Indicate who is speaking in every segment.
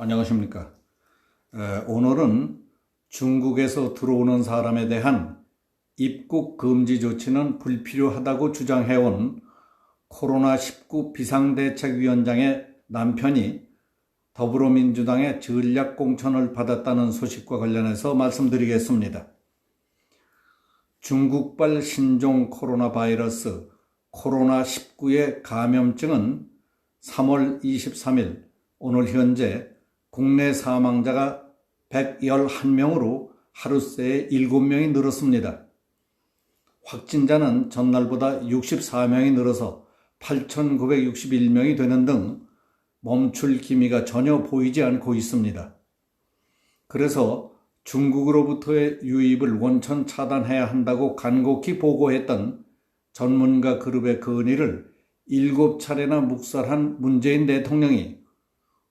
Speaker 1: 안녕하십니까. 오늘은 중국에서 들어오는 사람에 대한 입국 금지 조치는 불필요하다고 주장해온 코로나19 비상대책위원장의 남편이 더불어민주당의 전략공천을 받았다는 소식과 관련해서 말씀드리겠습니다. 중국발 신종 코로나 바이러스 코로나19의 감염증은 3월 23일 오늘 현재 국내 사망자가 111명으로 하루 새에 7명이 늘었습니다. 확진자는 전날보다 64명이 늘어서 8,961명이 되는 등 멈출 기미가 전혀 보이지 않고 있습니다. 그래서 중국으로부터의 유입을 원천 차단해야 한다고 간곡히 보고했던 전문가 그룹의 건의를 7차례나 묵살한 문재인 대통령이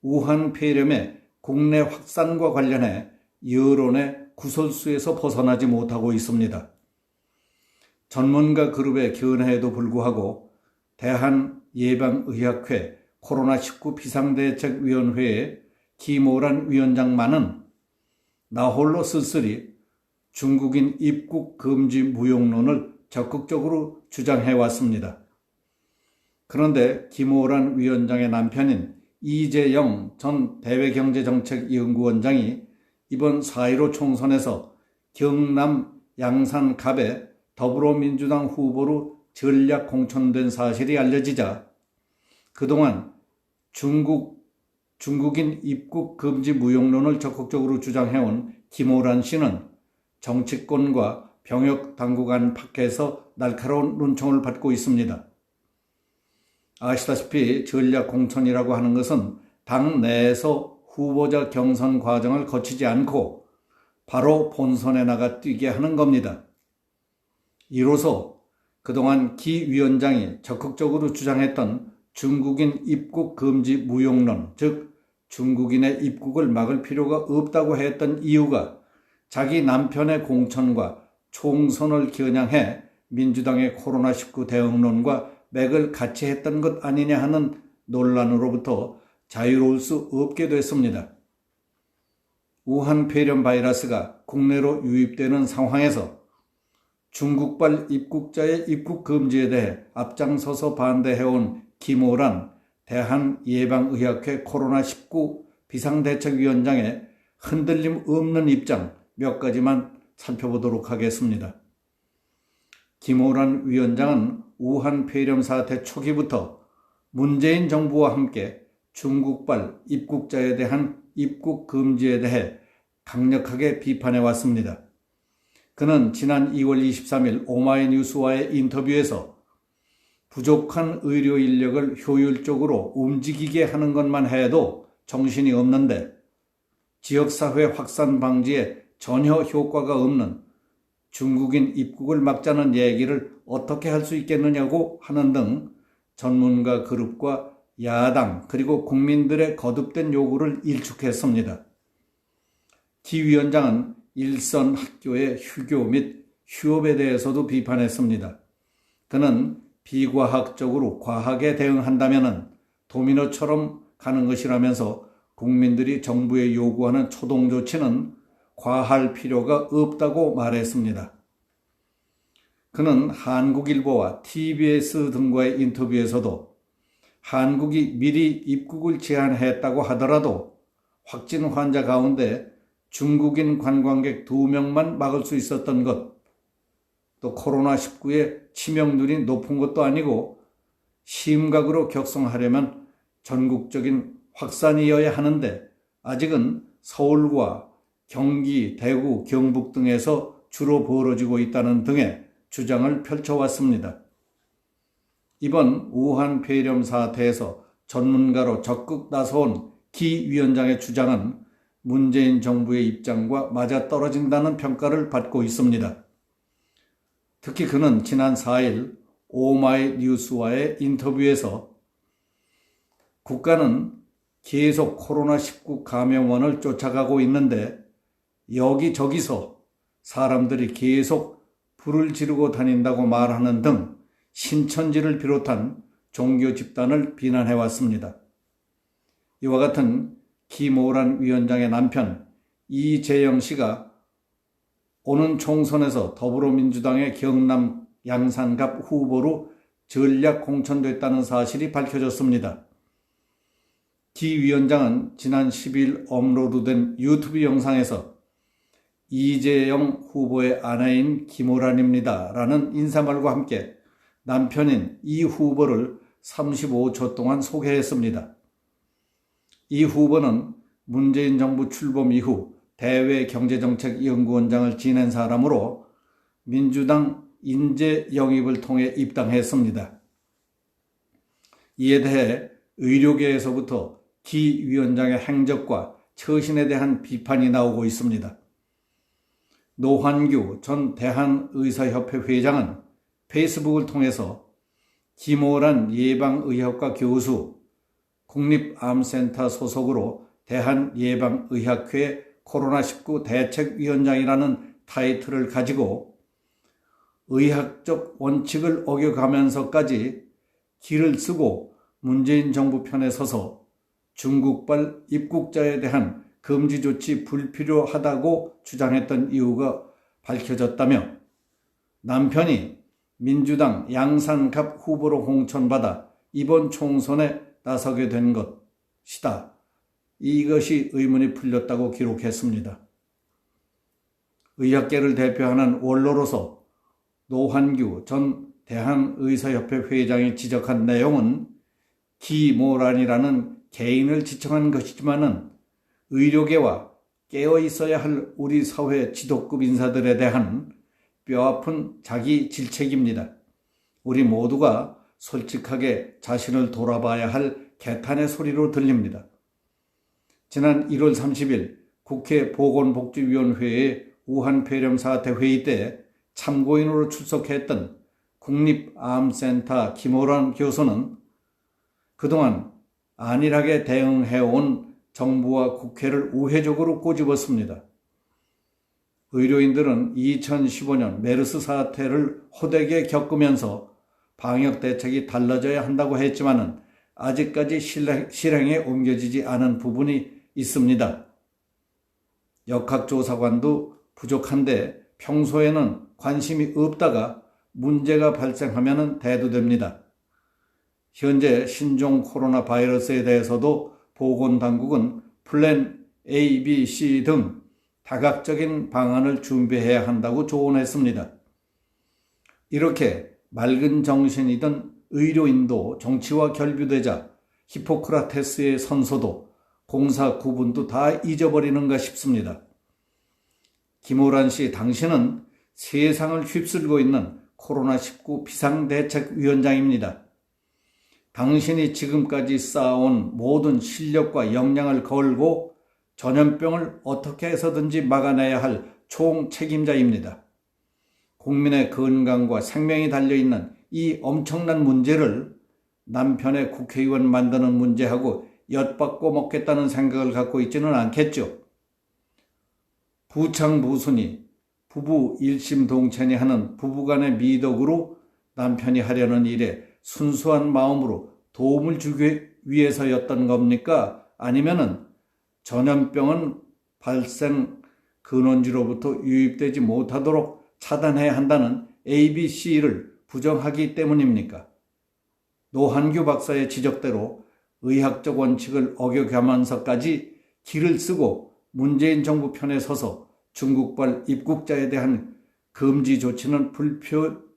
Speaker 1: 우한 폐렴의 국내 확산과 관련해 여론의 구설수에서 벗어나지 못하고 있습니다. 전문가 그룹의 견해에도 불구하고 대한예방의학회 코로나19 비상대책위원회의 김오란 위원장만은 나홀로 쓸쓸히 중국인 입국 금지 무용론을 적극적으로 주장해왔습니다. 그런데 김오란 위원장의 남편인 이재영 전 대외경제정책연구원장이 이번 4.15 총선에서 경남 양산갑에 더불어민주당 후보로 전략 공천된 사실이 알려지자 그동안 중국인 입국 금지 무용론을 적극적으로 주장해온 김오란 씨는 정치권과 병역 당국안 밖에서 날카로운 눈총을 받고 있습니다. 아시다시피 전략 공천이라고 하는 것은 당 내에서 후보자 경선 과정을 거치지 않고 바로 본선에 나가 뛰게 하는 겁니다. 이로써 그동안 기 위원장이 적극적으로 주장했던 중국인 입국 금지 무용론, 즉 중국인의 입국을 막을 필요가 없다고 했던 이유가 자기 남편의 공천과 총선을 겨냥해 민주당의 코로나19 대응론과 맥을 같이 했던 것 아니냐 하는 논란으로부터 자유로울 수 없게 됐습니다. 우한 폐렴 바이러스가 국내로 유입되는 상황에서 중국발 입국자의 입국 금지에 대해 앞장서서 반대해온 김오란 대한예방의학회 코로나19 비상대책위원장의 흔들림 없는 입장 몇 가지만 살펴보도록 하겠습니다. 김오란 위원장은 우한 폐렴 사태 초기부터 문재인 정부와 함께 중국발 입국자에 대한 입국 금지에 대해 강력하게 비판해 왔습니다. 그는 지난 2월 23일 오마이뉴스와의 인터뷰에서 부족한 의료 인력을 효율적으로 움직이게 하는 것만 해도 정신이 없는데 지역사회 확산 방지에 전혀 효과가 없는 중국인 입국을 막자는 얘기를 어떻게 할 수 있겠느냐고 하는 등 전문가 그룹과 야당 그리고 국민들의 거듭된 요구를 일축했습니다. 기 위원장은 일선 학교의 휴교 및 휴업에 대해서도 비판했습니다. 그는 비과학적으로 과하게 대응한다면 도미노처럼 가는 것이라면서 국민들이 정부에 요구하는 초동 조치는 과할 필요가 없다고 말했습니다. 그는 한국일보와 TBS 등과의 인터뷰에서도 한국이 미리 입국을 제한했다고 하더라도 확진 환자 가운데 중국인 관광객 2명만 막을 수 있었던 것, 또 코로나19의 치명률이 높은 것도 아니고 심각으로 격성하려면 전국적인 확산이어야 하는데 아직은 서울과 경기, 대구, 경북 등에서 주로 벌어지고 있다는 등의 주장을 펼쳐왔습니다. 이번 우한 폐렴 사태에서 전문가로 적극 나서온 기 위원장의 주장은 문재인 정부의 입장과 맞아떨어진다는 평가를 받고 있습니다. 특히 그는 지난 4일 오마이뉴스와의 인터뷰에서 국가는 계속 코로나19 감염원을 쫓아가고 있는데 여기저기서 사람들이 계속 불을 지르고 다닌다고 말하는 등 신천지를 비롯한 종교 집단을 비난해왔습니다. 이와 같은 김오란 위원장의 남편 이재영 씨가 오는 총선에서 더불어민주당의 경남 양산갑 후보로 전략 공천됐다는 사실이 밝혀졌습니다. 기 위원장은 지난 10일 업로드된 유튜브 영상에서 이재영 후보의 아내인 김오란입니다 라는 인사말과 함께 남편인 이 후보를 35초 동안 소개했습니다. 이 후보는 문재인 정부 출범 이후 대외경제정책연구원장을 지낸 사람으로 민주당 인재 영입을 통해 입당했습니다. 이에 대해 의료계에서부터 기 위원장의 행적과 처신에 대한 비판이 나오고 있습니다. 노환규 전 대한의사협회 회장은 페이스북을 통해서 김오란 예방의학과 교수, 국립암센터 소속으로 대한예방의학회 코로나19 대책위원장이라는 타이틀을 가지고 의학적 원칙을 어겨가면서까지 길을 쓰고 문재인 정부 편에 서서 중국발 입국자에 대한 금지 조치 불필요하다고 주장했던 이유가 밝혀졌다며 남편이 민주당 양산갑 후보로 공천받아 이번 총선에 나서게 된 것이다. 이것이 의문이 풀렸다고 기록했습니다. 의학계를 대표하는 원로로서 노환규 전 대한의사협회 회장이 지적한 내용은 김오란이라는 개인을 지칭한 것이지만은 의료계와 깨어 있어야 할 우리 사회 지도급 인사들에 대한 뼈아픈 자기 질책입니다. 우리 모두가 솔직하게 자신을 돌아봐야 할 개탄의 소리로 들립니다. 지난 1월 30일 국회 보건복지위원회의 우한 폐렴 사태 회의 때 참고인으로 출석했던 국립암센터 김오란 교수는 그동안 안일하게 대응해온 정부와 국회를 우회적으로 꼬집었습니다. 의료인들은 2015년 메르스 사태를 호되게 겪으면서 방역 대책이 달라져야 한다고 했지만은 아직까지 실행에 옮겨지지 않은 부분이 있습니다. 역학조사관도 부족한데 평소에는 관심이 없다가 문제가 발생하면 대두됩니다. 현재 신종 코로나 바이러스에 대해서도 보건당국은 플랜 A, B, C 등 다각적인 방안을 준비해야 한다고 조언했습니다. 이렇게 맑은 정신이던 의료인도 정치와 결부되자 히포크라테스의 선서도 공사 구분도 다 잊어버리는가 싶습니다. 김오란 씨, 당신은 세상을 휩쓸고 있는 코로나19 비상대책위원장입니다. 당신이 지금까지 쌓아온 모든 실력과 역량을 걸고 전염병을 어떻게 해서든지 막아내야 할 총책임자입니다. 국민의 건강과 생명이 달려있는 이 엄청난 문제를 남편의 국회의원 만드는 문제하고 엿바꿔 먹겠다는 생각을 갖고 있지는 않겠죠. 부창부순이 부부 일심동체니 하는 부부간의 미덕으로 남편이 하려는 일에 순수한 마음으로 도움을 주기 위해서였던 겁니까? 아니면은 전염병은 발생 근원지로부터 유입되지 못하도록 차단해야 한다는 ABC를 부정하기 때문입니까? 노환규 박사의 지적대로 의학적 원칙을 어겨가면서까지 길을 쓰고 문재인 정부 편에 서서 중국발 입국자에 대한 금지 조치는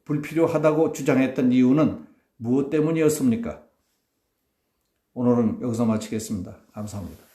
Speaker 1: 불필요하다고 주장했던 이유는 무엇 때문이었습니까? 오늘은 여기서 마치겠습니다. 감사합니다.